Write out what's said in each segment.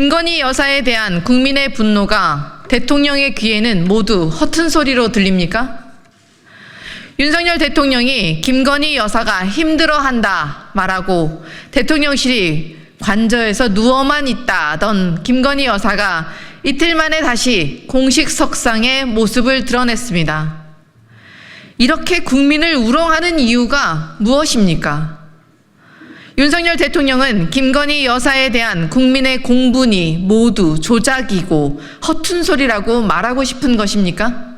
김건희 여사에 대한 국민의 분노가 대통령의 귀에는 모두 허튼 소리로 들립니까? 윤석열 대통령이 김건희 여사가 힘들어한다 말하고 대통령실이 관저에서 누워만 있다던 김건희 여사가 이틀 만에 다시 공식 석상에 모습을 드러냈습니다. 이렇게 국민을 우롱하는 이유가 무엇입니까? 윤석열 대통령은 김건희 여사에 대한 국민의 공분이 모두 조작이고 허튼 소리라고 말하고 싶은 것입니까?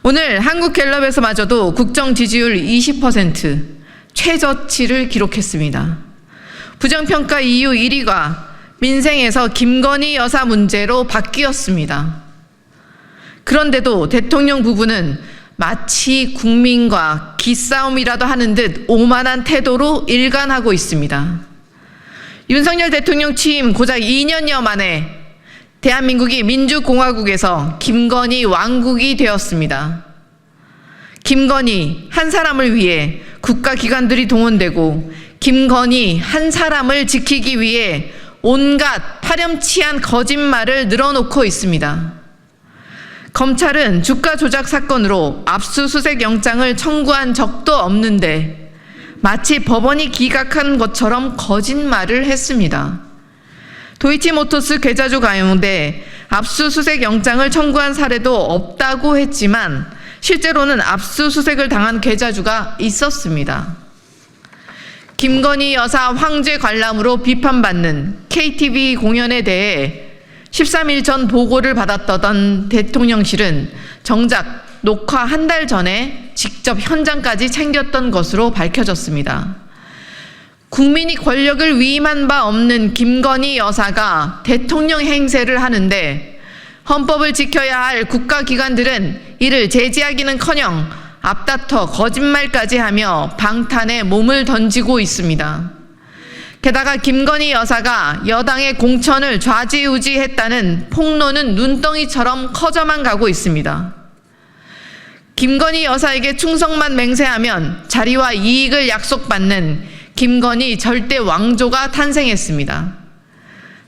오늘 한국갤럽에서마저도 국정 지지율 20% 최저치를 기록했습니다. 부정평가 이유 1위가 민생에서 김건희 여사 문제로 바뀌었습니다. 그런데도 대통령 부부는 마치 국민과 기싸움이라도 하는 듯 오만한 태도로 일관하고 있습니다. 윤석열 대통령 취임 고작 2년여 만에 대한민국이 민주공화국에서 김건희 왕국이 되었습니다. 김건희 한 사람을 위해 국가기관들이 동원되고 김건희 한 사람을 지키기 위해 온갖 파렴치한 거짓말을 늘어놓고 있습니다. 검찰은 주가 조작 사건으로 압수수색 영장을 청구한 적도 없는데 마치 법원이 기각한 것처럼 거짓말을 했습니다. 도이치모터스 계좌주 가운데 압수수색 영장을 청구한 사례도 없다고 했지만 실제로는 압수수색을 당한 계좌주가 있었습니다. 김건희 여사 황제 관람으로 비판받는 KTV 공연에 대해 13일 전 보고를 받았던 대통령실은 정작 녹화 한 달 전에 직접 현장까지 챙겼던 것으로 밝혀졌습니다. 국민이 권력을 위임한 바 없는 김건희 여사가 대통령 행세를 하는데 헌법을 지켜야 할 국가기관들은 이를 제지하기는커녕 앞다퉈 거짓말까지 하며 방탄에 몸을 던지고 있습니다. 게다가 김건희 여사가 여당의 공천을 좌지우지했다는 폭로는 눈덩이처럼 커져만 가고 있습니다. 김건희 여사에게 충성만 맹세하면 자리와 이익을 약속받는 김건희 절대 왕조가 탄생했습니다.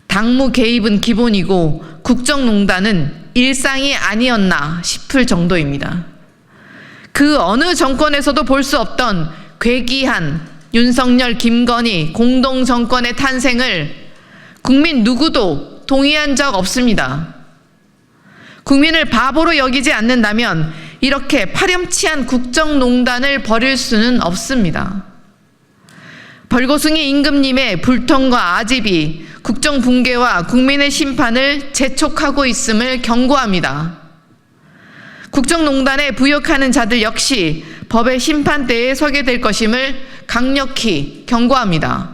당무 개입은 기본이고 국정농단은 일상이 아니었나 싶을 정도입니다. 그 어느 정권에서도 볼 수 없던 괴기한 윤석열, 김건희 공동정권의 탄생을 국민 누구도 동의한 적 없습니다. 국민을 바보로 여기지 않는다면 이렇게 파렴치한 국정농단을 벌일 수는 없습니다. 벌거숭이 임금님의 불통과 아집이 국정 붕괴와 국민의 심판을 재촉하고 있음을 경고합니다. 국정농단에 부역하는 자들 역시 법의 심판대에 서게 될 것임을 강력히 경고합니다.